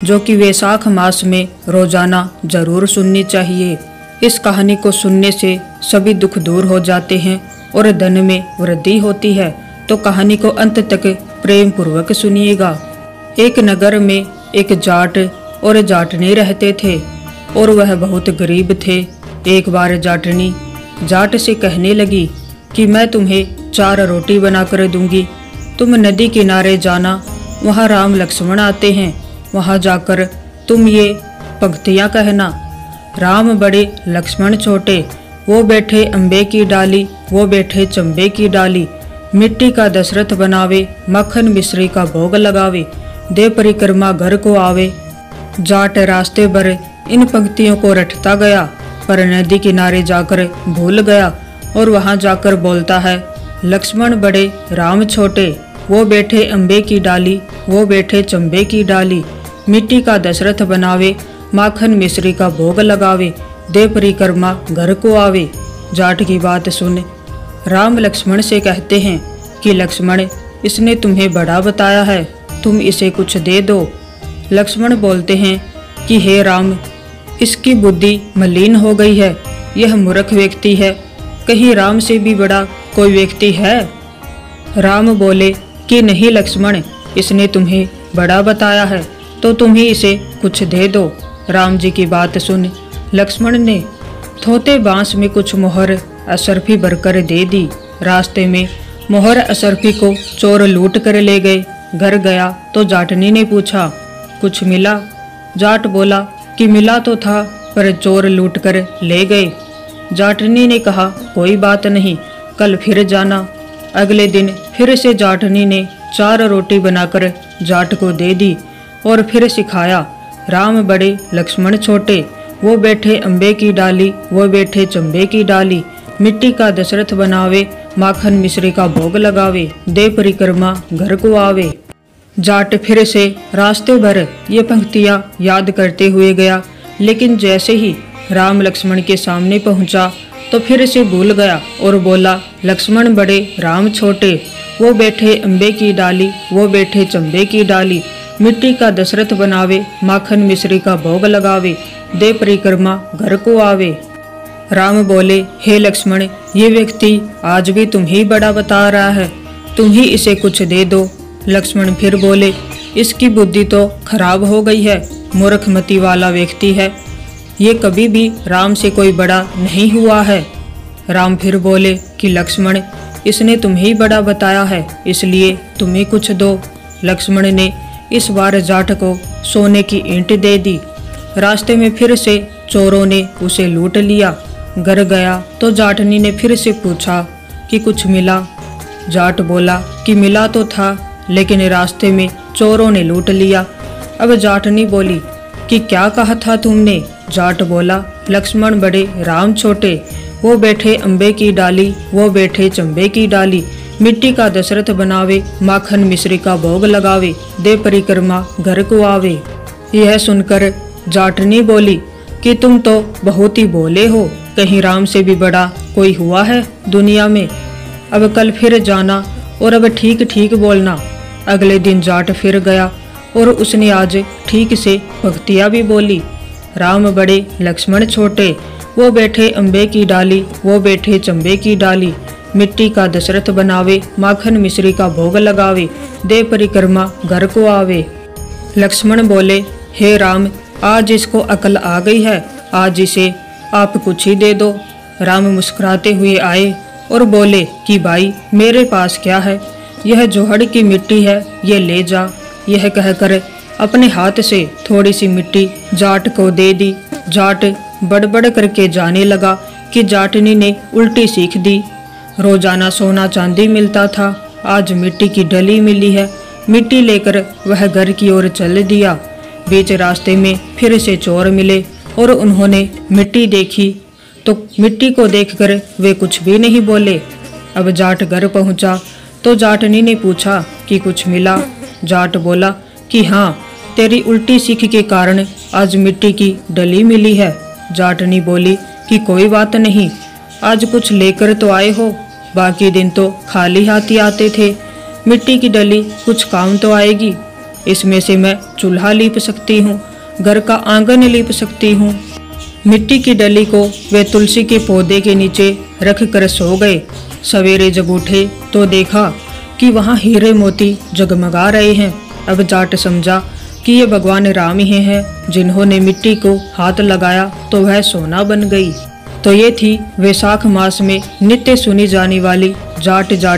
जो कि वैशाख मास में रोजाना जरूर सुननी चाहिए। इस कहानी को सुनने से सभी दुख दूर हो जाते हैं और धन में वृद्धि होती है। तो कहानी को अंत तक प्रेम पूर्वक सुनिएगा। एक नगर में एक जाट और जाटनी रहते थे और वह बहुत गरीब थे। एक बार जाटनी जाट से कहने लगी कि मैं तुम्हें 4 रोटी बनाकर दूंगी, तुम नदी किनारे जाना, वहाँ राम लक्ष्मण आते हैं, वहाँ जाकर तुम ये पंक्तियाँ कहना। राम बड़े लक्ष्मण छोटे, वो बैठे अम्बे की डाली, वो बैठे चंबे की डाली, मिट्टी का दशरथ बनावे, मक्खन मिश्री का भोग लगावे, दे परिक्रमा घर को आवे। जाट रास्ते भर इन पंक्तियों को रटता गया, पर नदी किनारे जाकर भूल गया और वहां जाकर बोलता है, लक्ष्मण बड़े राम छोटे, वो बैठे अम्बे की डाली, वो बैठे चंबे की डाली, मिट्टी का दशरथ बनावे, माखन मिश्री का भोग लगावे, दे परिक्रमा घर को आवे। जाट की बात सुन राम लक्ष्मण से कहते हैं कि लक्ष्मण, इसने तुम्हें बड़ा बताया है, तुम इसे कुछ दे दो। लक्ष्मण बोलते हैं कि हे राम, इसकी बुद्धि मलिन हो गई है, यह मूर्ख व्यक्ति है, कहीं राम से भी बड़ा कोई व्यक्ति है? राम बोले कि नहीं लक्ष्मण, इसने तुम्हें बड़ा बताया है तो तुम ही इसे कुछ दे दो। राम जी की बात सुन लक्ष्मण ने थोते बांस में कुछ मोहर अशरफी भरकर दे दी। रास्ते में मोहर अशरफी को चोर लूट कर ले गए। घर गया तो जाटनी ने पूछा, कुछ मिला? जाट बोला कि मिला तो था, पर चोर लूट कर ले गए। जाटनी ने कहा, कोई बात नहीं, कल फिर जाना। अगले दिन फिर से जाटनी ने 4 रोटी बनाकर जाट को दे दी और फिर सिखाया, राम बड़े लक्ष्मण छोटे, वो बैठे अम्बे की डाली, वो बैठे चंबे की डाली, मिट्टी का दशरथ बनावे, माखन मिश्री का भोग लगावे, दे परिक्रमा घर को आवे। जाट फिर से रास्ते भर ये पंक्तियाँ याद करते हुए गया, लेकिन जैसे ही राम लक्ष्मण के सामने पहुंचा तो फिर से भूल गया और बोला, लक्ष्मण बड़े राम छोटे, वो बैठे अम्बे की डाली, वो बैठे चंबे की डाली, मिट्टी का दशरथ बनावे, माखन मिश्री का भोग लगावे, दे परिक्रमा घर को आवे। राम बोले, हे लक्ष्मण, ये व्यक्ति आज भी तुम ही बड़ा बता रहा है, तुम ही इसे कुछ दे दो। लक्ष्मण फिर बोले, इसकी बुद्धि तो खराब हो गई है, मूर्खमती वाला व्यक्ति है, ये कभी भी राम से कोई बड़ा नहीं हुआ है। राम फिर बोले कि लक्ष्मण, इसने तुम्हें ही बड़ा बताया है, इसलिए तुम्हें कुछ दो। लक्ष्मण ने इस बार जाट को सोने की ईंट दे दी। रास्ते में फिर से चोरों ने उसे लूट लिया। घर गया तो जाटनी ने फिर से पूछा कि कुछ मिला? जाट बोला कि मिला तो था, लेकिन रास्ते में चोरों ने लूट लिया। अब जाटनी बोली कि क्या कहा था तुमने? जाट बोला, लक्ष्मण बड़े राम छोटे, वो बैठे अम्बे की डाली, वो बैठे चंबे की डाली, मिट्टी का दशरथ बनावे, माखन मिश्री का भोग लगावे, दे परिक्रमा घर को आवे। यह सुनकर जाटनी बोली कि तुम तो बहुत ही भोले हो, कहीं राम से भी बड़ा कोई हुआ है दुनिया में? अब कल फिर जाना और अब ठीक ठीक बोलना। अगले दिन जाट फिर गया और उसने आज ठीक से भक्तियाँ भी बोली। राम बड़े लक्ष्मण छोटे, वो बैठे अम्बे की डाली, वो बैठे चंबे की डाली, मिट्टी का दशरथ बनावे, माखन मिश्री का भोग लगावे, दे परिक्रमा घर को आवे। लक्ष्मण बोले, हे राम, आज इसको अकल आ गई है, आज इसे आप कुछ ही दे दो। राम मुस्कुराते हुए आए और बोले कि भाई, मेरे पास क्या है, यह जोहड़ की मिट्टी है, ये ले जा। यह कहकर अपने हाथ से थोड़ी सी मिट्टी जाट को दे दी। जाट बड़बड़ करके जाने लगा कि जाटनी ने उल्टी सीख दी। रोजाना सोना चांदी मिलता था, आज मिट्टी की डली मिली है। मिट्टी लेकर वह घर की ओर चल दिया। बीच रास्ते में फिर से चोर मिले और उन्होंने मिट्टी देखी तो मिट्टी को देखकर वे कुछ भी नहीं बोले। अब जाट घर पहुंचा तो जाटनी ने पूछा कि कुछ मिला? जाट बोला कि हाँ, तेरी उल्टी सीख के कारण आज मिट्टी की डली मिली है। जाटनी बोली कि कोई बात नहीं, आज कुछ लेकर तो आए हो, बाकी दिन तो खाली हाथ ही आते थे, मिट्टी की डली कुछ काम तो आएगी। इसमें से मैं चूल्हा लीप सकती हूँ, घर का आंगन लीप सकती हूँ। मिट्टी की डली को वे तुलसी के पौधे के नीचे रख कर सो गए। सवेरे जब उठे तो देखा कि वहाँ हीरे मोती जगमगा रहे हैं। अब जाट समझा कि ये भगवान राम ही हैं जिन्होंने मिट्टी को हाथ लगाया तो वह सोना बन गई। तो ये थी वैशाख मास में नित्य सुनी जाने वाली जाट